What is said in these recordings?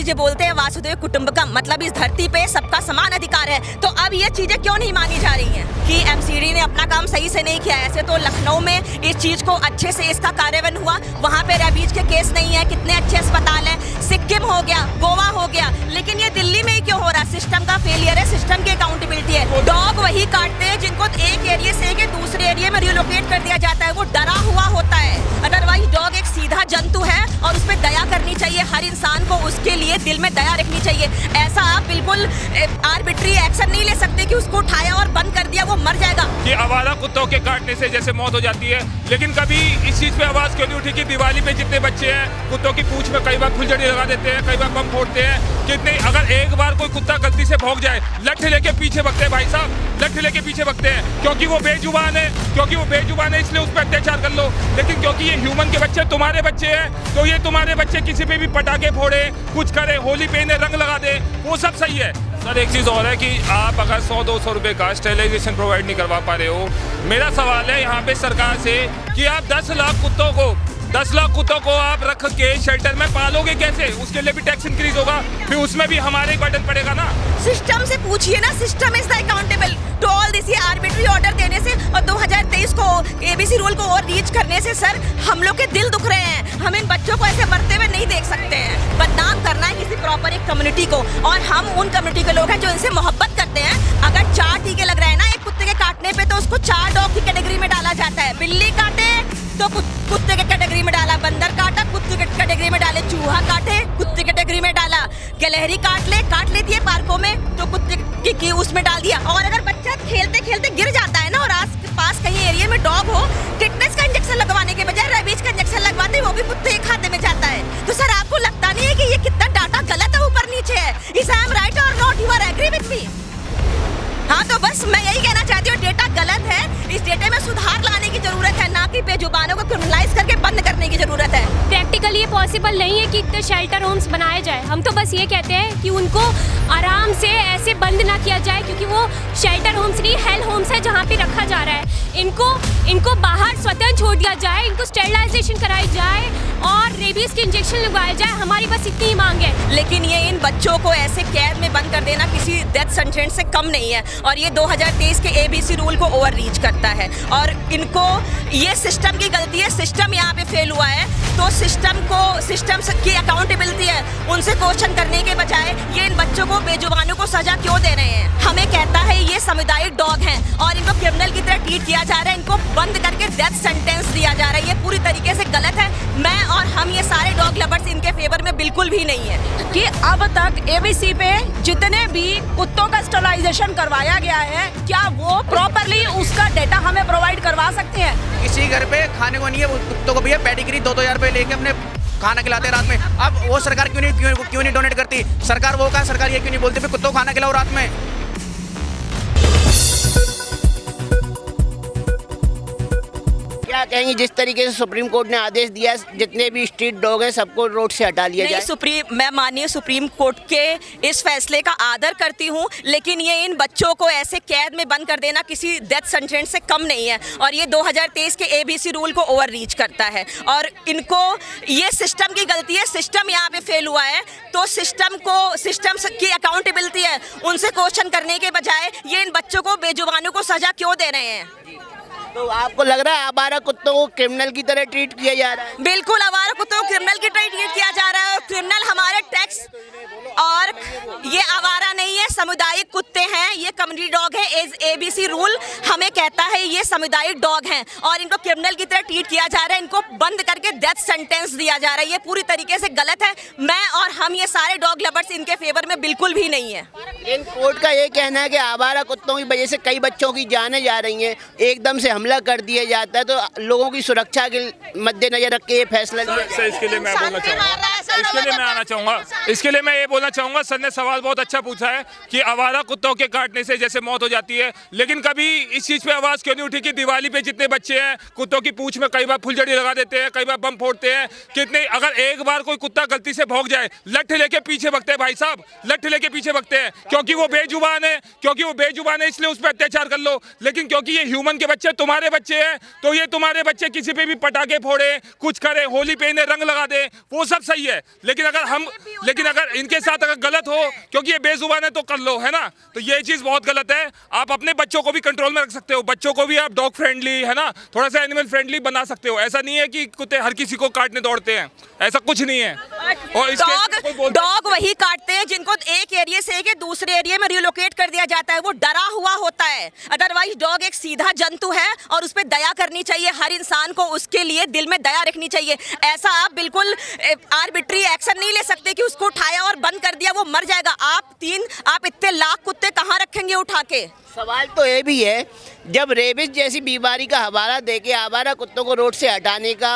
जी बोलते हैं वासुदेव कुटुंबकम, मतलब इस धरती पे सबका समान अधिकार है। तो अब ये चीजें क्यों नहीं मानी जा रही हैं कि एमसीडी ने अपना काम सही से नहीं किया? ऐसे तो लखनऊ में इस चीज को अच्छे से इसका कार्यान्वयन हुआ, वहाँ पे रेबीज के केस नहीं है, कितने अच्छे अस्पताल हैं, सिक्किम हो गया, गोवा हो गया, लेकिन ये दिल्ली में ही क्यों हो रहा? सिस्टम का फेलियर है, सिस्टम की अकाउंटेबिलिटी है। डॉग वही काटते हैं जिनको एक एरिया से एक दूसरे एरिया में रिलोकेट कर दिया जाता है, वो डरा हुआ होता है। अदरवाइज डॉग एक सीधा जंतु है और उस पर दया करनी चाहिए, हर इंसान को उसके लिए दिल में दया रखनी चाहिए। ऐसा आप बिल्कुल आर्बिट्री एक्शन नहीं ले सकते कि उसको उठाया और बंद कर दिया, वो मर जाएगा। कि आवारा कुत्तों के काटने से जैसे मौत हो जाती है, लेकिन कभी इस चीज पे आवाज क्यों नहीं उठी कि दिवाली पे जितने बच्चे हैं कुत्तों की पूंछ में कई बार फुलझड़ी लगा देते हैं, कई बार बम फोड़ते हैं, कितने अगर एक बार कोई कुत्ता गलती से भौंक जाए, लठ लेके पीछे भगते हैं भाई साहब, लठ लेके पीछे भगते हैं, क्योंकि वो बेजुबान है, इसलिए उस पर अत्याचार कर लो। लेकिन क्योंकि ये ह्यूमन के बच्चे तुम्हारे बच्चे हैं, तो ये तुम्हारे बच्चे किसी पे भी पटाखे फोड़े, कुछ करे, होली पे इन्हें रंग लगा दे, वो सब सही है। सर एक चीज़ और है कि आप अगर 100-200 रुपए का स्टेरिलाइजेशन प्रोवाइड नहीं करवा पा रहे हो, मेरा सवाल है यहाँ पे सरकार से कि आप 10 लाख कुत्तों को आप रख के शेल्टर में पालोगे कैसे? उसके लिए भी टैक्स इंक्रीज होगा, फिर उसमें भी हमारे ही बर्डन पड़ेगा ना। सिस्टम से पूछिए ना, system is the accountable to all this. ये आर्बिट्री ऑर्डर देने से और 2023 को एबीसी रूल को और रीच करने से सर हम लोग के दिल दुख रहे हैं। हम इन बच्चों को ऐसे मरते हुए नहीं देख सकते हैं। बदनाम करना है किसी प्रॉपर एक कम्युनिटी को, और हम उन कम्युनिटी के लोग हैं जो इनसे मोहब्बत करते हैं। अगर 4 टीके लग रहे हैं ना एक कुत्ते के काटने पे, तो उसको 4 डॉग की कैटेगरी में डाला जाता है। बिल्ली काटे तो कुत्ते के कैटेगरी में डाला, बंदर काटा कुत्ते के कैटेगरी में डाले, चूहा काटे कुत्ते कैटेगरी में डाला, गिलहरी काट लेती है पार्कों में तो कुत्ते की उसमें डाल दिया। और अगर बच्चा खेलते खेलते गिर जाता है ना और आस पास कहीं एरिया में डॉग हो, टिटनेस का इंजेक्शन लगवाने के बजाय रेबीज का इंजेक्शन लगवाते, वो भी कुत्ते के खाते में जाता है। तो सर आपको लगता नहीं है कि ये कितना डाटा गलत है, ऊपर नीचे है? Is I am right or not? You are agree with me? हाँ, तो बस मैं यही कहना चाहती हूँ, डेटा गलत है, इस डेटा में सुधार लाने की जरूरत है, ना कि बेजुबानों को क्रिमिनलाइज करके बंद करने की जरूरत है। प्रैक्टिकली ये पॉसिबल नहीं है कि इतने शेल्टर होम्स बनाए जाए। हम तो बस ये कहते हैं कि उनको आराम से ऐसे बंद ना किया जाए, क्योंकि वो शेल्टर होम्स नहीं, हेल्थ होम्स है जहाँ पे रखा जा रहा है। इनको बाहर स्वतंत्र छोड़ दिया जाए, इनको स्टेरिलाइजेशन कराई जाए और रेबीज के इंजेक्शन लगवाए जाए। हमारी बस इतनी ही मांग है। लेकिन ये इन बच्चों को ऐसे कैद में बंद कर देना किसी डेथ सेंटेंस से कम नहीं है, और ये 2023 के एबीसी रूल को ओवर रीच करता है। और इनको ये सिस्टम की गलती है, सिस्टम यहाँ पे फेल हुआ है, तो सिस्टम की अकाउंटेबिलिटी है, उनसे क्वेश्चन करने के बजाय ये इन बच्चों को, बेजुबानों को सजा क्यों दे रहे हैं? हमें कहता है ये सामुदायिक डॉग हैं और इनको क्रिमिनल की तरह ट्रीट किया जा रहा है, इनको बंद करके डेथ सेंटेंस दिया जा रहा है। ये पूरी तरीके से गलत है। मैं और हम ये सारे डॉग लवर्स इनके फेवर में बिल्कुल भी नहीं है। कि अब तक एबीसी पे जितने भी कुत्तों का स्टेरिलाइजेशन करवाया गया है, क्या वो प्रॉपरली उसका डेटा हमें प्रोवाइड करवा सकते हैं? किसी घर पे खाने को नहीं है, कुत्तों को भी है पेडिग्री 2-2 हज़ार रुपए लेके अपने खाना खिलाते रात में। अब वो सरकार क्यों नहीं डोनेट करती? सरकार वो कहा, सरकार ये क्यों नहीं बोलती कुत्तों को खाना खिलाओ रात में? क्या कहेंगे जिस तरीके से सुप्रीम कोर्ट ने आदेश दिया, जितने भी स्ट्रीट डॉग हैं सबको रोड से हटा लिया जाए? मैं माननीय सुप्रीम कोर्ट के इस फैसले का आदर करती हूँ, लेकिन ये इन बच्चों को ऐसे कैद में बंद कर देना किसी डेथ सेंटेंस से कम नहीं है, और ये 2023 के एबीसी रूल को ओवर रीच करता है। और इनको ये सिस्टम की गलती है, सिस्टम यहाँ पे फेल हुआ है, तो सिस्टम की अकाउंटेबिलिटी है, उनसे क्वेश्चन करने के बजाय ये इन बच्चों को, बेजुबानों को सजा क्यों दे रहे हैं? तो आपको लग रहा है आवारा कुत्तों को क्रिमिनल की तरह ट्रीट किया जा रहा है? बिल्कुल, आवारा कुत्तों को क्रिमिनल की तरह ट्रीट किया जा रहा है, और क्रिमिनल हमारे टैक्स, और ये आवारा नहीं है, सामुदायिक कुत्ते हैं, ये कम्युनिटी डॉग है। एबीसी रूल हमें कहता है ये सामुदायिक डॉग हैं और इनको क्रिमिनल की तरह ट्रीट किया जा रहा है, इनको बंद करके डेथ सेंटेंस दिया जा रहा है। ये पूरी तरीके से गलत है। मैं और हम ये सारे डॉग लवर्स इनके फेवर में बिल्कुल भी नहीं है। इन कोर्ट का ये कहना है कि आवारा कुत्तों की वजह से कई बच्चों की जानें जा रही हैं, एकदम से हमला कर दिया जाता है, तो लोगों की सुरक्षा के मद्देनजर रख के ये फैसला लिया। इसके लिए मैं बोलना चाहूँगा, इसके लिए मैं आना चाहूँगा, इसके लिए मैं ये बोलना चाहूँगा, सर ने सवाल बहुत अच्छा पूछा है कि आवारा कुत्तों के काटने से जैसे मौत हो जाती है, लेकिन कभी इस चीज़ पे आवाज़ क्यों नहीं उठी कि दिवाली पे जितने बच्चे हैं कुत्तों की पूंछ में कई बार फुलझड़ी लगा देते हैं, कई बार बम फोड़ते हैं, कितने अगर एक बार कोई कुत्ता गलती से भौंक जाए, लठ लेके पीछे भगते हैं भाई साहब, लठ लेके पीछे भगते हैं, क्योंकि वो बेजुबान है, इसलिए उस पर अत्याचार कर लो। लेकिन क्योंकि ये ह्यूमन के बच्चे तुम्हारे बच्चे हैं तो ये तुम्हारे बच्चे किसी पे भी पटाखे फोड़े, कुछ करे, होली पे इन्हें रंग लगा दे, वो सब सही है। लेकिन अगर इनके साथ अगर गलत हो, क्योंकि ये बेजुबान है तो कर लो, है ना, तो ये चीज बहुत गलत है। आप अपने बच्चों को भी कंट्रोल में रख सकते हो, बच्चों को भी आप डॉग फ्रेंडली, है ना, थोड़ा सा एनिमल फ्रेंडली बना सकते हो। ऐसा नहीं है कि कुत्ते हर किसी को काटने दौड़ते हैं, ऐसा कुछ नहीं है। और डॉग वही काटते हैं जिनको एक एरिया से एक दूसरे एरिया में रिलोकेट कर दिया जाता है, वो डरा हुआ होता है। अदरवाइज डॉग एक सीधा जंतु है और उस पर दया करनी चाहिए। हर इंसान को उसके लिए दिल में दया रखनी चाहिए। ऐसा आप बिल्कुल आर्बिट्री एक्शन नहीं ले सकते कि उसको उठाया और बंद कर दिया, वो मर जाएगा। आप इतने लाख कुत्ते कहाँ रखेंगे उठा के? सवाल तो ये भी है, जब रेबिस जैसी बीमारी का हवाला देके आवारा कुत्तों को रोड से हटाने का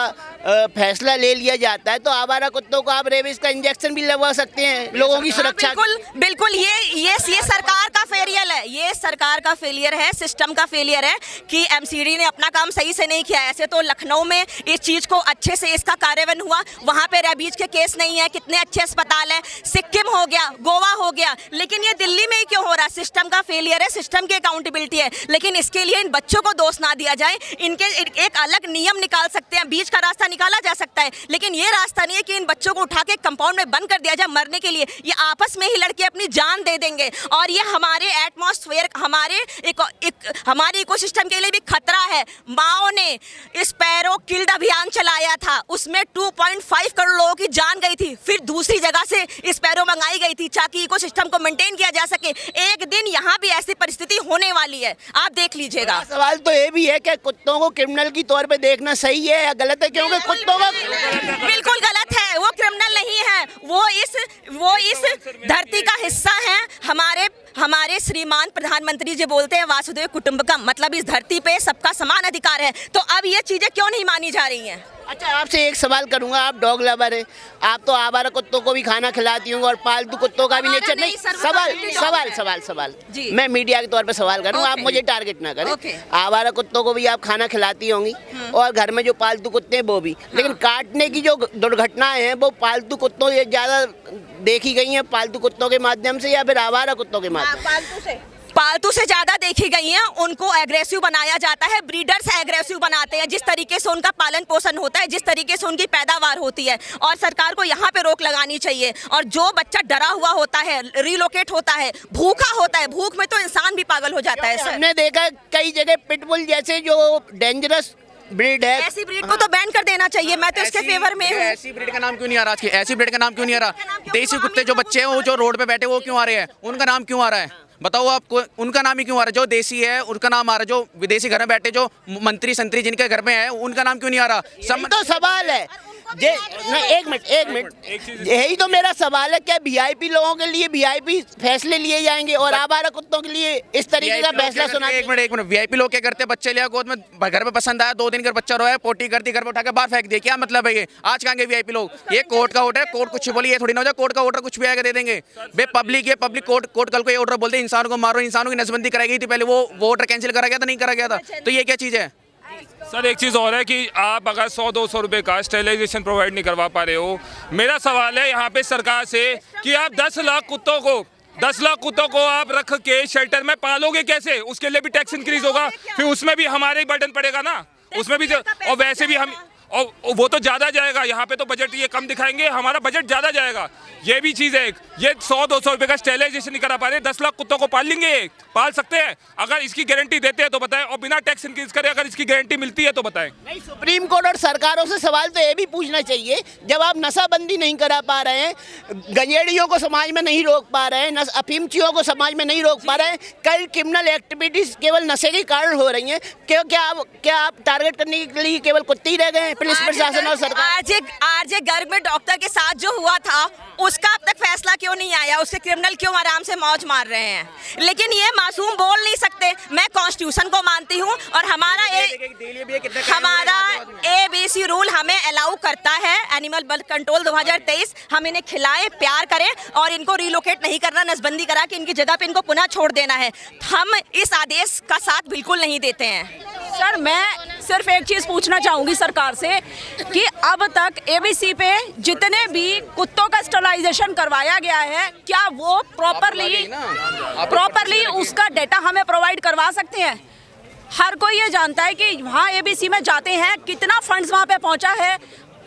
फैसला ले लिया जाता है, तो आवारा कुत्तों को आप रेबिस का इंजेक्शन भी लगवा सकते हैं लोगों की सुरक्षा। बिल्कुल ये सरकार का फेलियर है, ये सरकार का फेलियर है, सिस्टम का फेलियर है कि एमसीडी ने अपना काम सही से नहीं किया। ऐसे तो लखनऊ में इस चीज को अच्छे से इसका कार्यान्वयन हुआ, वहां पे रेबीज के केस नहीं है, कितने अच्छे अस्पताल है, सिक्किम हो गया, गोवा हो गया, लेकिन ये दिल्ली में ही क्यों हो रहा? सिस्टम का फेलियर है, सिस्टम की अकाउंटेबिलिटी है। लेकिन इसके लिए इन बच्चों को दोष ना दिया जाए, इनके एक अलग नियम निकाल सकते हैं, बीच का रास्ता निकाला जा सकता है, लेकिन ये रास्ता नहीं है कि इन बच्चों को उठा के कंपाउंड में बंद कर दिया जाए मरने के लिए। ये आपस में ही लड़के अपनी जान दे देंगे और ये हमारे एटमॉस्फेयर, हमारे इकोसिस्टम के लिए भी खतरा है। माओ ने स्पैरो किल्ड अभियान चलाया था, उसमें 2.5 करोड़ लोगों की जान गई थी, फिर दूसरी जगह से स्पैरो मंगाई गई थी ताकि इकोसिस्टम को मेंटेन किया जा सके। एक दिन यहाँ भी ऐसी परिस्थिति होने वाली है, आप देख लीजिएगा। सवाल तो ये भी है कि कुत्तों को क्रिमिनल की तौर पे देखना सही है या गलत है? क्योंकि कुत्तों का बिल्कुल गलत है, वो क्रिमिनल नहीं है, वो इस धरती का हिस्सा है। हमारे श्रीमान प्रधानमंत्री जी बोलते हैं वासुदेव कुटुंबकम, मतलब इस धरती पे सबका समान अधिकार है। तो अब ये चीजें क्यों नहीं मानी जा रही हैं? अच्छा, आपसे एक सवाल करूंगा, आप डॉग लवर है, आप तो आवारा कुत्तों को भी खाना खिलाती होंगे और पालतू कुत्तों का भी नेचर नहीं। सवाल मैं मीडिया के तौर पे सवाल करूँ, आप मुझे टारगेट ना करें। आवारा कुत्तों को भी आप खाना खिलाती होंगी और घर में जो पालतू कुत्ते हैं वो भी, लेकिन काटने की जो दुर्घटनाएं हैं वो पालतू कुत्तों से ज्यादा देखी गई हैं, पालतू कुत्तों के माध्यम से या फिर आवारा कुत्तों के माध्यम से? पालतू से ज्यादा देखी गई हैं। उनको एग्रेसिव बनाया जाता है, ब्रीडर्स एग्रेसिव बनाते हैं, जिस तरीके से उनका पालन पोषण होता है, जिस तरीके से उनकी पैदावार होती है। और सरकार को यहाँ पे रोक लगानी चाहिए। और जो बच्चा डरा हुआ होता है, रिलोकेट होता है, भूखा होता है, भूख में तो इंसान भी पागल हो जाता है। सर, हमने देखा कई जगह पिटबुल जैसे जो डेंजरस ब्रीड है, ऐसी ब्रीड को तो बैन कर देना चाहिए। मैं तो इसके फेवर में हूँ। ऐसी ब्रीड का नाम क्यों नहीं आ रहा? ऐसी ब्रीड का नाम क्यों नहीं आ रहा? देसी कुत्ते जो बच्चे हैं वो जो रोड पे बैठे वो क्यों आ रहे हैं? उनका नाम क्यों आ रहा है? बताओ आपको, उनका नाम ही क्यों आ रहा है? जो देसी है उनका नाम आ रहा है, जो विदेशी घर में बैठे जो मंत्री संतरी जिनके घर में है उनका नाम क्यों नहीं आ रहा? तो सवाल है एक मिनट यही तो मेरा सवाल है, क्या वीआईपी लोगों के लिए वीआईपी फैसले लिए जाएंगे और आवारा कुत्तों के लिए इस तरीके का फैसला सुना? एक मिनट वीआईपी लोग क्या करते हैं? बच्चे लिया गोद में, घर में पसंद आया, 2 दिन का बच्चा रोया, पोटी करती, घर में उठा के बाहर फेंक दिया, क्या मतलब है ये? आज कहाँ गए वीआईपी लोग? ये कोर्ट का ऑर्डर है, कोर्ट कुछ बोली, ये थोड़ी ना हो जाए कोर्ट का ऑर्डर कुछ भी आएगा दे देंगे। बे पब्लिक ये पब्लिक कोर्ट कल को ये ऑर्डर बोलते इंसानों को मारो, इंसानों की नसबंदी कराई गई थी पहले, वो ऑर्डर कैंसिल करा गया था, नहीं करा गया था, तो ये क्या चीज़ है? सर एक चीज़ और है कि आप अगर 100-200 रुपए का स्टेरिलाइजेशन प्रोवाइड नहीं करवा पा रहे हो, मेरा सवाल है यहाँ पे सरकार से कि आप 10 लाख कुत्तों को आप रख के शेल्टर में पालोगे कैसे? उसके लिए भी टैक्स इंक्रीज होगा, फिर उसमें भी हमारे ही बर्डन पड़ेगा ना, उसमें भी। और वैसे भी हम, और वो तो ज़्यादा जाएगा, यहाँ पे तो बजट ये कम दिखाएंगे, हमारा बजट ज़्यादा जाएगा। ये भी चीज़ है, ये 100-200 रुपये का स्टेरिलाइजेशन नहीं करा पा रहे, 10 लाख कुत्तों को पाल लेंगे, पाल सकते हैं? अगर इसकी गारंटी देते हैं तो बताएं, और बिना टैक्स इंक्रीज करे अगर इसकी गारंटी मिलती है तो बताएं। नहीं, सुप्रीम कोर्ट और सरकारों से सवाल तो ये भी पूछना चाहिए, जब आप नशाबंदी नहीं करा पा रहे हैं, गंजेड़ियों को समाज में नहीं रोक पा रहे हैं, अफीमचियों को समाज में नहीं रोक पा रहे हैं, कई क्रिमिनल एक्टिविटीज केवल नशे के कारण हो रही हैं, क्या आप टारगेट करने के लिए केवल कुत्ते ही रह गए हैं? पुलिस प्रशासन और सरकार। आरजे गर्ग में डॉक्टर के साथ जो हुआ था उसका अब तक फैसला क्यों नहीं आया? उसके क्रिमिनल क्यों आराम से मौज मार रहे हैं? लेकिन ये मासूम बोल नहीं सकते। मैं कॉन्स्टिट्यूशन को मानती हूँ और हमारा ABC रूल हमें अलाउ करता है, एनिमल बर्थ कंट्रोल 2023, हम इन्हें खिलाएं, प्यार करें और इनको रिलोकेट नहीं करना, नसबंदी करा के इनकी जगह पे इनको पुनः छोड़ देना है। हम इस आदेश का साथ बिल्कुल नहीं देते हैं। सर, मैं सिर्फ एक चीज़ पूछना चाहूँगी सरकार से कि अब तक ABC पे जितने भी कुत्तों का स्टरलाइजेशन करवाया गया है, क्या वो प्रॉपरली उसका डेटा हमें प्रोवाइड करवा सकते हैं? हर कोई ये जानता है कि वहाँ एबीसी में जाते हैं कितना फंड्स वहाँ पे पहुँचा है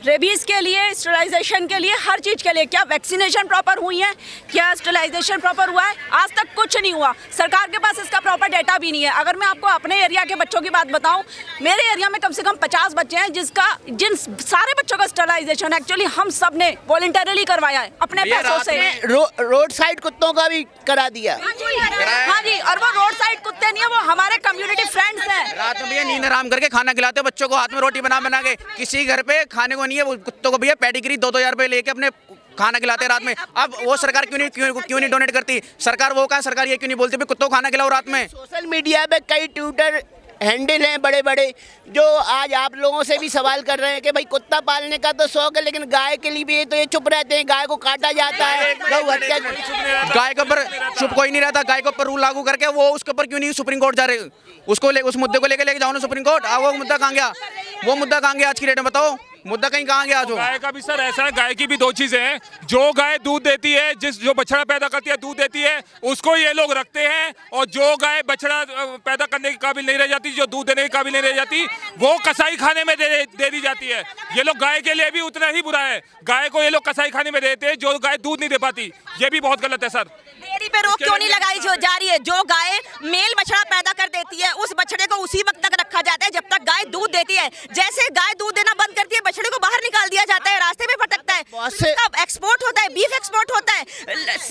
रेबीज के लिए, स्टरलाइजेशन के लिए, हर चीज़ के लिए। क्या वैक्सीनेशन प्रॉपर हुई है, क्या स्टरलाइजेशन प्रॉपर हुआ है? आज तक कुछ नहीं हुआ। सरकार के पास इसका प्रॉपर डेटा भी नहीं है। अगर मैं आपको अपने एरिया के बच्चों की बात बताऊं, मेरे एरिया में कम से कम 50 बच्चे हैं जिन सारे बच्चों का स्टरलाइजेशन एक्चुअली हम सब ने वॉलंटरली करवाया है अपने पैसों से। रोड साइड कुत्तों का भी करा दिया। हाँ जी, और वो रोड साइड कुत्ते नहीं है, वो हमारे कम्युनिटी फ्रेंड्स हैं। रात में भैया नींद आराम करके खाना खिलाते हो बच्चों को, हाथ में रोटी बना बना के। किसी घर पे खाने को नहीं है, वो कुत्तों को भैया पेडिग्री 2-2 रुपए लेके अपने खाना खिलाते हैं रात में। अब वो सरकार क्यों नहीं डोनेट करती? सरकार वो कहा, सरकार ये क्यों नहीं बोलती भी कुत्तों को खाना खिलाओ रात में? सोशल मीडिया पे कई ट्विटर हैंडल हैं बड़े बड़े जो आज आप लोगों से भी सवाल कर रहे हैं कि भाई कुत्ता पालने का तो शौक है, लेकिन गाय के लिए भी तो ये चुप रहते हैं। गाय को काटा जाता है, गौ हत्या। गाय के ऊपर चुप कोई नहीं रहता। गाय के ऊपर रूल लागू करके वो उसके ऊपर क्यों नहीं सुप्रीम कोर्ट जा रहे? उस मुद्दे को लेके जाओ ना सुप्रीम कोर्ट। वो मुद्दा कहाँ गया? वो मुद्दा कहाँ गया आज की डेट में? बताओ, मुद्दा कहीं कहाँ गया? जो गाय का भी सर ऐसा है, गाय की भी दो चीजें हैं। जो गाय दूध देती है, जो बछड़ा पैदा करती है, दूध देती है, उसको ये लोग रखते हैं। और जो गाय बछड़ा पैदा करने के काबिल नहीं रह जाती, जो दूध देने के काबिल नहीं रह जाती, वो कसाई खाने में दे दी जाती है। ये लोग गाय के लिए भी उतना ही बुरा है। गाय को ये लोग कसाई खाने में देते हैं जो गाय दूध नहीं दे पाती। ये भी बहुत गलत है सर। डेयरी पे रोक क्यों नहीं लगाई जा रही है? जो गाय मेल बछड़ा पैदा कर देती है, उस बछड़े को उसी वक्त तक रखा जाता है जब तक गाय दूध देती है। जैसे गाय दूध देना बंद करती है, बछड़े को बाहर निकाल दिया जाता है, रास्ते में भटकता है। उसका एक्सपोर्ट होता है, बीफ एक्सपोर्ट होता है।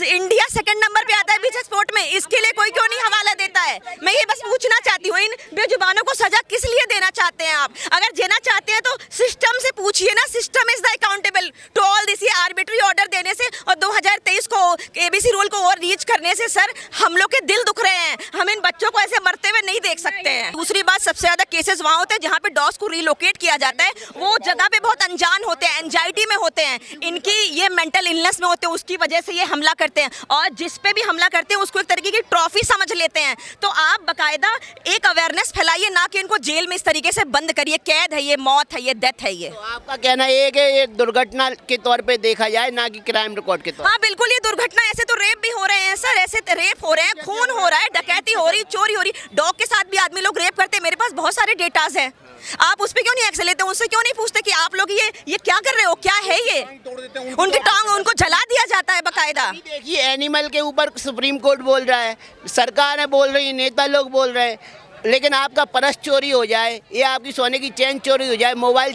इंडिया सेकंड नंबर पे आता है बीफ एक्सपोर्ट में। इसके लिए कोई क्यों नहीं हवाला देता है? मैं ये बस पूछना चाहती हूँ, इन बेजुबानों को सजा किस लिए देना चाहते हैं आप? अगर देना चाहते हैं तो सिस्टम से पूछिए ना। System is the accountable to all this. ये आर्बिट्री ऑर्डर देने से और 2023 को एबीसी रूल को और रीच करने से सर हम लोग के दिल दुख रहे हैं। हम इन बच्चों को ऐसे मरते हुए नहीं देख सकते हैं। दूसरी बात, सबसे ज्यादा केसेस वहाँ होते हैं जहाँ पे डॉग्स को रिलोकेट किया जाता है। वो जगह पे बहुत अनजान होते हैं, एंजाइटी में होते हैं, इनकी ये मेंटल इलनेस में होते हैं, उसकी वजह से ये हमला करते हैं। और जिस पे भी हमला करते हैं उसको एक तरीके की ट्रॉफी समझ लेते हैं। तो आप बकायदा एक अवेयरनेस फैलाइए, ना कि इनको जेल में इस तरीके से बंद करिए। कैद है ये, मौत है ये, डेथ है ये। तो आपका कहना ये है कि ये दुर्घटना के तौर पे देखा जाए, ना कि क्राइम रिकॉर्ड के तौर? हाँ बिल्कुल, ये दुर्घटना। ऐसे तो रेप भी हो रहे हैं सर, ऐसे रेप हो रहे हैं, खून हो रहा है, डकैती हो रही, चोरी हो रही। डॉग के साथ भी आदमी लोग रेप करते हैं। मेरे पास बहुत सारे डेटाज हैं। आप उस पे क्यों नहीं एक्शन लेते? उनसे क्यों नहीं पूछते कि आप लोग ये क्या कर रहे हो, क्या है ये? उनकी टांग उनको जला दिया जाता है बकायदा। देखिए, एनिमल के ऊपर सुप्रीम कोर्ट बोल रहा है, सरकारें बोल रही है, नेता लोग बोल रहे हैं, लेकिन आपका पर्स चोरी हो जाए या आपकी सोने की चेन चोरी हो जाए, मोबाइल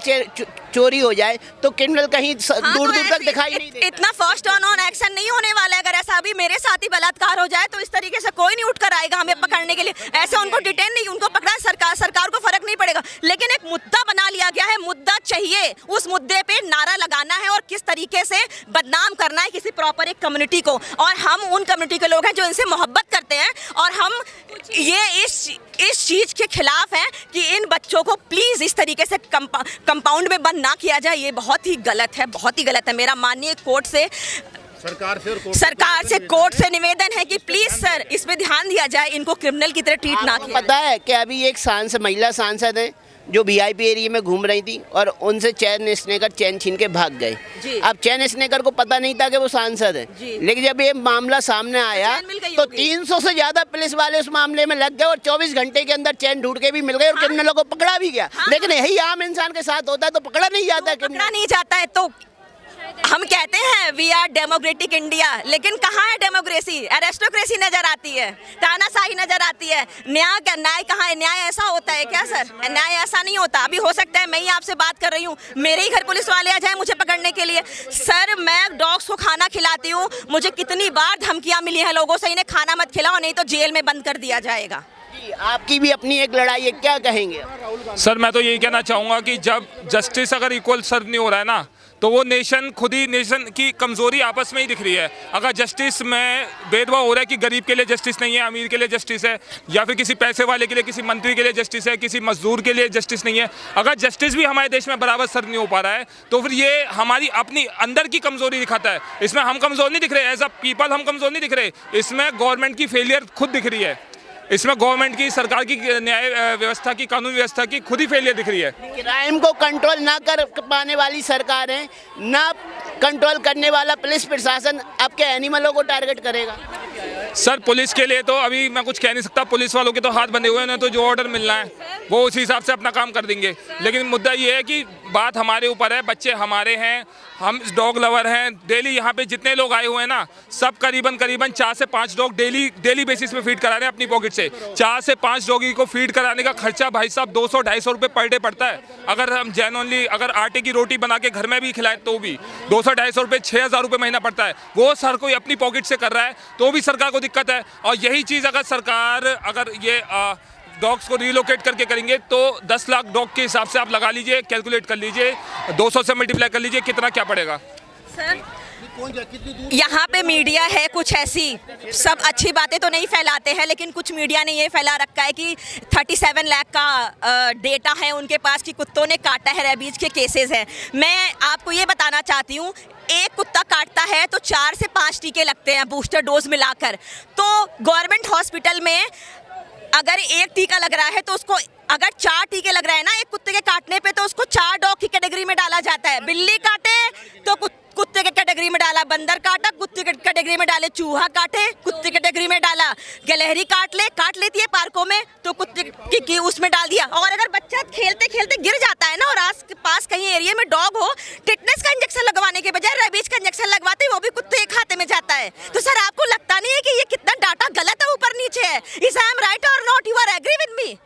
चोरी हो जाए, तो क्रिमिनल कहीं दूर दूर तक दिखाई नहीं देता। इतना फर्स्ट ऑन एक्शन नहीं होने वाला है। अगर ऐसा अभी मेरे साथ ही बलात्कार हो जाए तो इस तरीके से कोई नहीं उठकर आएगा हमें पकड़ने के लिए। ऐसे उनको डिटेन नहीं, उनको पकड़ा सरकार को फर्क नहीं पड़ेगा। लेकिन एक मुद्दा बना लिया गया है, मुद्दा चाहिए। उस मुद्दे पे नारा लगाना है और किस तरीके से बदनाम करना है किसी प्रॉपर एक कम्युनिटी को। और हम उन कम्युनिटी के लोग हैं जो इनसे मोहब्बत करते हैं, और हम ये इस चीज के खिलाफ हैं कि इन बच्चों को प्लीज इस तरीके से कंपाउंड में बंद ना किया जाए। ये बहुत ही गलत है, बहुत ही गलत है। मेरा माननीय कोर्ट से, सरकार से, कोर्ट से निवेदन है कि प्लीज सर इस पे ध्यान दिया जाए, इनको क्रिमिनल की तरह ट्रीट ना किया। पता है कि अभी एक सांसद, महिला सांसद है जो वीआईपी एरिया में घूम रही थी और उनसे चैन स्नेकर चैन छीन के भाग गए। अब चैन स्नेकर को पता नहीं था कि वो सांसद है, लेकिन जब ये मामला सामने आया तो 300 से ज्यादा पुलिस वाले उस मामले में लग गए और 24 घंटे के अंदर चैन ढूंढ के भी मिल गए और क्रिमिनलों को पकड़ा भी गया। लेकिन यही आम इंसान के साथ होता है तो पकड़ा नहीं जाता। पकड़ा नहीं जाता है तो हम कहते हैं वी आर डेमोक्रेटिक इंडिया, लेकिन कहाँ है डेमोक्रेसी? एरिस्टोक्रेसी नजर आती है, तानाशाही नजर आती है। न्याय कहाँ है? न्याय ऐसा होता है क्या सर? न्याय ऐसा नहीं होता। अभी हो सकता है मैं ही आपसे बात कर रही हूँ, मेरे ही घर पुलिस वाले आ जाए मुझे पकड़ने के लिए। सर मैं डॉग्स को खाना खिलाती हूँ, मुझे कितनी बार धमकियाँ मिली हैं लोगों से, इन्हें खाना मत खिलाओ नहीं तो जेल में बंद कर दिया जाएगा। आपकी भी अपनी एक लड़ाई है, क्या कहेंगे? सर मैं तो यही कहना चाहूँगा कि जब जस्टिस अगर इक्वल सर्व नहीं हो रहा है ना, तो वो नेशन खुद ही नेशन की कमज़ोरी आपस में ही दिख रही है। अगर जस्टिस में भेदभाव हो रहा है कि गरीब के लिए जस्टिस नहीं है, अमीर के लिए जस्टिस है, या फिर किसी पैसे वाले के लिए, किसी मंत्री के लिए जस्टिस है, किसी मजदूर के लिए जस्टिस नहीं है, अगर जस्टिस भी हमारे देश में बराबर सर्व नहीं हो पा रहा है, तो फिर ये हमारी अपनी अंदर की कमज़ोरी दिखाता है। इसमें हम कमज़ोर नहीं दिख रहे, एज अ पीपल हम कमज़ोर नहीं दिख रहे, इसमें गवर्नमेंट की फेलियर खुद दिख रही है। इसमें गवर्नमेंट की, सरकार की, न्याय व्यवस्था की, कानून व्यवस्था की खुद ही फेलियर दिख रही है। क्राइम को कंट्रोल ना कर पाने वाली सरकार है, ना कंट्रोल करने वाला पुलिस प्रशासन आपके एनिमलों को टारगेट करेगा। सर पुलिस के लिए तो अभी मैं कुछ कह नहीं सकता, पुलिस वालों के तो हाथ बंधे हुए हैं, उन्हें तो जो ऑर्डर मिलना है वो उसी हिसाब से अपना काम कर देंगे। लेकिन मुद्दा ये है कि बात हमारे ऊपर है, बच्चे हमारे हैं, हम डॉग लवर हैं। डेली यहाँ पे जितने लोग आए हुए हैं ना, सब करीबन 4 से 5 डॉग डेली बेसिस पे फीड करा रहे हैं अपनी पॉकेट से। 4 से 5 डॉगी को फीड कराने का खर्चा भाई साहब 200-250 रुपये पर डे पड़ता है। अगर हम जेन्युइनली अगर आटे की रोटी बना के घर में भी खिलाएं तो भी 200-250 रुपये, 6,000 रुपये महीना पड़ता है। वो सर कोई अपनी पॉकेट से कर रहा है तो भी सरकार को दिक्कत है। और यही चीज़ अगर सरकार अगर ये डॉग्स को रिलोकेट करके करेंगे तो 10 लाख डॉग के हिसाब से आप लगा लीजिए, कैलकुलेट कर लीजिए, 200 से मल्टीप्लाई कर लीजिए, कितना क्या पड़ेगा। सर यहाँ पे मीडिया है कुछ ऐसी, सब अच्छी बातें तो नहीं फैलाते हैं, लेकिन कुछ मीडिया ने ये फैला रखा है कि 37 लाख का डेटा है उनके पास कि कुत्तों ने काटा है, रेबीज के केसेस हैं। मैं आपको ये बताना चाहती हूँ, एक कुत्ता काटता है तो 4 से 5 टीके लगते हैं बूस्टर डोज मिलाकर। तो गवर्नमेंट हॉस्पिटल में अगर एक टीका लग रहा है तो उसको अगर 4 टीके लग रहे हैं ना एक कुत्ते के काटने पे, तो उसको 4 डॉग की कैटेगरी में डाला जाता है। बिल्ली काटे तो कुत्ते के कैटेगरी में डाला, बंदर काटा कुत्ते के कैटेगरी में डाले, चूहा काटे कुत्ते के कैटेगरी में डाला, गिलहरी काट लेती है पार्कों में तो कुत्ते की उसमें डाल दिया। और अगर बच्चा खेलते खेलते गिर जाता है ना और आस पास कहीं एरिया में डॉग हो, टिटनेस का इंजेक्शन लगवाने के बजाय रेबीज का इंजेक्शन लगवाते हैं, वो भी कुत्ते के खाते में जाता है। तो सर आपको लगता नहीं है कि ये कितना डाटा गलत है, ऊपर नीचे है? Is I am right or not? You are agree with me?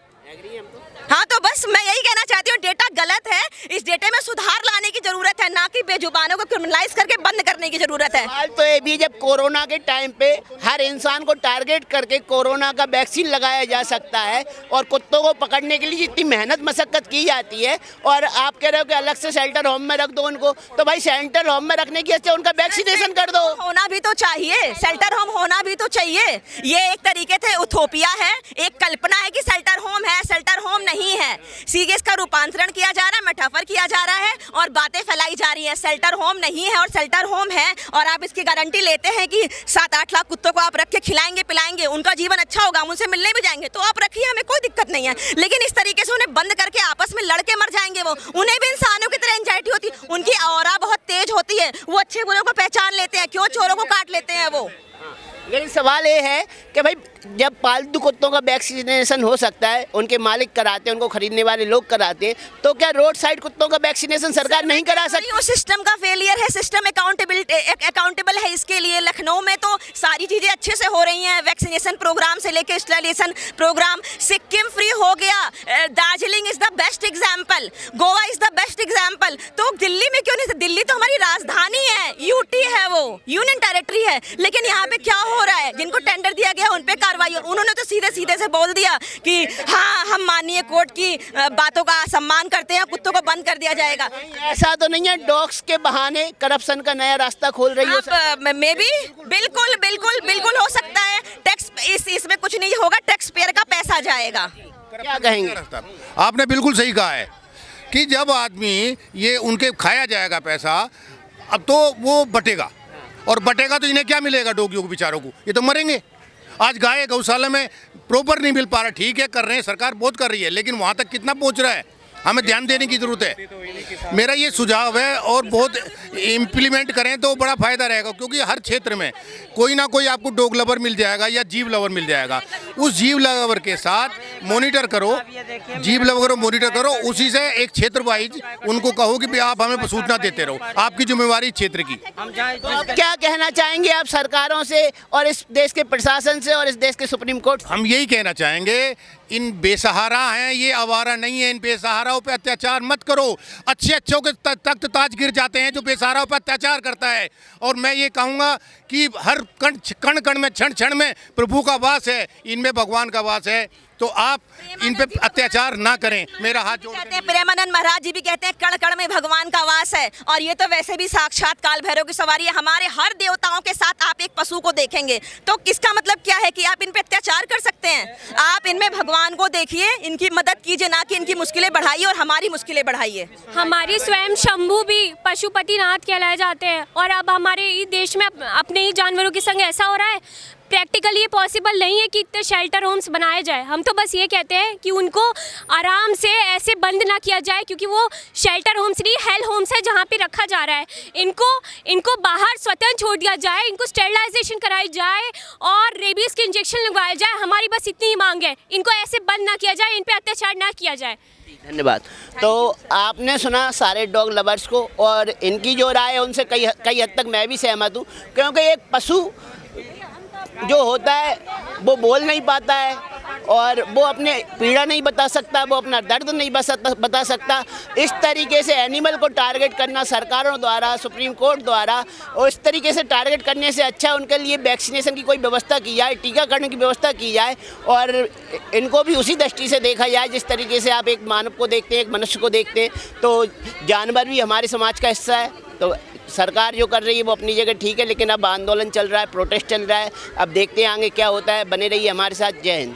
हाँ, तो बस मैं यही कहना चाहती हूँ, डेटा गलत है, इस डेटे में सुधार लाने की जरूरत है, ना कि बेजुबानों को क्रिमिनलाइज करके बंद करने की जरूरत है। सवाल तो ये भी, जब कोरोना के टाइम पे हर इंसान को टारगेट करके कोरोना का वैक्सीन लगाया जा सकता है और कुत्तों को पकड़ने के लिए जितनी मेहनत मशक्कत की जाती है, और आप कह रहे हो कि अलग से शेल्टर होम में रख दो उनको, तो भाई शेल्टर होम में रखने की अच्छा उनका वैक्सीनेशन कर दो। होना भी तो चाहिए, शेल्टर होम होना भी तो चाहिए। ये एक तरीके से उथोपिया है, एक कल्पना है कि शेल्टर होम है, शेल्टर होम नहीं है। सीरियस का रूपांतरण किया जा रहा है, मेटाफर किया जा रहा है और बातें फैलाई जा रही हैं। शेल्टर होम नहीं है और शेल्टर होम है, और आप इसकी गारंटी लेते हैं कि 7-8 लाख कुत्तों को आप रख के खिलाएंगे पिलाएंगे, उनका जीवन अच्छा होगा, हम उनसे मिलने भी जाएंगे, तो आप रखिए, हमें कोई दिक्कत नहीं है। लेकिन इस तरीके से उन्हें बंद करके आपस में लड़के मर जाएंगे वो, उन्हें भी इंसानों की तरह एंजाइटी होती है, उनकी ऑरा बहुत तेज होती है, वो अच्छे बुरे को पहचान लेते हैं, क्यों चोरों को काट लेते हैं वो। लेकिन सवाल ये है कि भाई जब पालतू कुत्तों का वैक्सीनेशन हो सकता है, उनके मालिक कराते हैं, उनको खरीदने वाले लोग कराते हैं, तो क्या रोड साइड कुत्तों का वैक्सीनेशन सरकार नहीं करा सकती? वो सिस्टम का फेलियर है, सिस्टम अकाउंटेबल है इसके लिए। लखनऊ में तो सारी चीजें अच्छे से हो रही हैं, वैक्सीनेशन प्रोग्राम से लेकर स्टरलाइजेशन प्रोग्राम, सिक्किम फ्री हो गया, Darjeeling is the best example, Goa is the best example. तो दिल्ली में क्यों नहीं? दिल्ली तो हमारी राजधानी है, यूटी है, वो यूनियन टेरिटरी है, लेकिन यहाँ पे क्या हो रहा है? जिनको टेंडर दिया गया उन पे कार्रवाई, उन्होंने तो सीधे से बोल दिया कि हाँ हम माननीय कोर्ट की बातों का सम्मान करते हैं, कुत्तों को बंद कर दिया जाएगा। ऐसा तो नहीं है डॉग्स के बहाने करप्शन का नया रास्ता खोल रही हो? मे बी बिल्कुल हो सकता है। टैक्स इसमें कुछ नहीं होगा, टैक्स पेयर का पैसा जाएगा। क्या कहेंगे? आपने बिल्कुल सही कहा है कि जब आदमी ये उनके खाया जाएगा पैसा, अब तो वो बटेगा, और बटेगा तो इन्हें क्या मिलेगा? डॉगियों को बेचारों को, ये तो मरेंगे। आज गाय गौशाला में प्रॉपर नहीं मिल पा रहा, ठीक है कर रहे हैं, सरकार बहुत कर रही है, लेकिन वहाँ तक कितना पहुँच रहा है, हमें ध्यान देने की ज़रूरत है। मेरा ये सुझाव है, और बहुत इम्प्लीमेंट करें तो बड़ा फ़ायदा रहेगा, क्योंकि हर क्षेत्र में कोई ना कोई आपको डॉग लवर मिल जाएगा या जीव लवर मिल जाएगा। उस जीव लवर के साथ मॉनिटर करो, जीव लवर को मॉनिटर करो, उसी से एक क्षेत्र वाइज उनको कहो कि भाई आप हमें सूचना देते रहो, आपकी जिम्मेवारी क्षेत्र की। तो आप क्या कहना चाहेंगे आप सरकारों से और इस देश के प्रशासन से और इस देश के सुप्रीम कोर्ट? हम यही कहना चाहेंगे, इन बेसहारा हैं, ये आवारा नहीं है, इन बेसहाराओं पे अत्याचार मत करो। अच्छों के तख्त ताज गिर जाते हैं जो बेसहाराओं पे अत्याचार करता है। और मैं ये कहूँगा कि हर कण कण में, क्षण क्षण में प्रभु का वास है, इनमें भगवान का वास है, तो आप इन पे अत्याचार ना करें। मेरा हाथ जोड़ कहते हैं, प्रेमानंद महाराज जी भी कहते हैं कण कण में भगवान का वास है, और ये तो वैसे भी साक्षात काल भैरव की सवारी है। हमारे हर देवताओं के साथ आप एक पशु को देखेंगे तो इसका मतलब क्या है कि आप इन पे अत्याचार कर सकते हैं? आप इनमें भगवान को देखिए, इनकी मदद कीजिए, ना कि इनकी मुश्किलें बढ़ाइए और हमारी मुश्किलें बढ़ाइए। हमारे स्वयं शंभू भी पशुपतिनाथ कहलाए जाते हैं, और अब हमारे देश में अपने ही जानवरों के संग ऐसा हो रहा है। प्रैक्टिकली ये पॉसिबल नहीं है कि इतने शेल्टर होम्स बनाए जाए। हम तो बस ये कहते हैं कि उनको आराम से ऐसे बंद ना किया जाए, क्योंकि वो शेल्टर होम्स नहीं, हेल होम्स है जहाँ पे रखा जा रहा है। इनको बाहर स्वतंत्र छोड़ दिया जाए, इनको स्टेरिलाइजेशन कराई जाए और रेबीज़ के इंजेक्शन लगवाए जाए। हमारी बस इतनी ही मांग है, इनको ऐसे बंद ना किया जाए, इन पे अत्याचार ना किया जाए। धन्यवाद। तो आपने सुना सारे डॉग लवर्स को, और इनकी जो राय है उनसे कई हद तक मैं भी सहमत हूँ, क्योंकि एक पशु जो होता है वो बोल नहीं पाता है और वो अपने पीड़ा नहीं बता सकता, वो अपना दर्द नहीं बता सकता। इस तरीके से एनिमल को टारगेट करना सरकारों द्वारा, सुप्रीम कोर्ट द्वारा, और इस तरीके से टारगेट करने से अच्छा उनके लिए वैक्सीनेशन की कोई व्यवस्था की जाए, टीकाकरण की व्यवस्था की जाए, और इनको भी उसी दृष्टि से देखा जाए जिस तरीके से आप एक मानव को देखते हैं, एक मनुष्य को देखते हैं। तो जानवर भी हमारे समाज का हिस्सा है। तो सरकार जो कर रही है वो अपनी जगह ठीक है, लेकिन अब आंदोलन चल रहा है, प्रोटेस्ट चल रहा है। अब देखते हैं आगे क्या होता है। बने रहिए हमारे साथ। जय हिंद।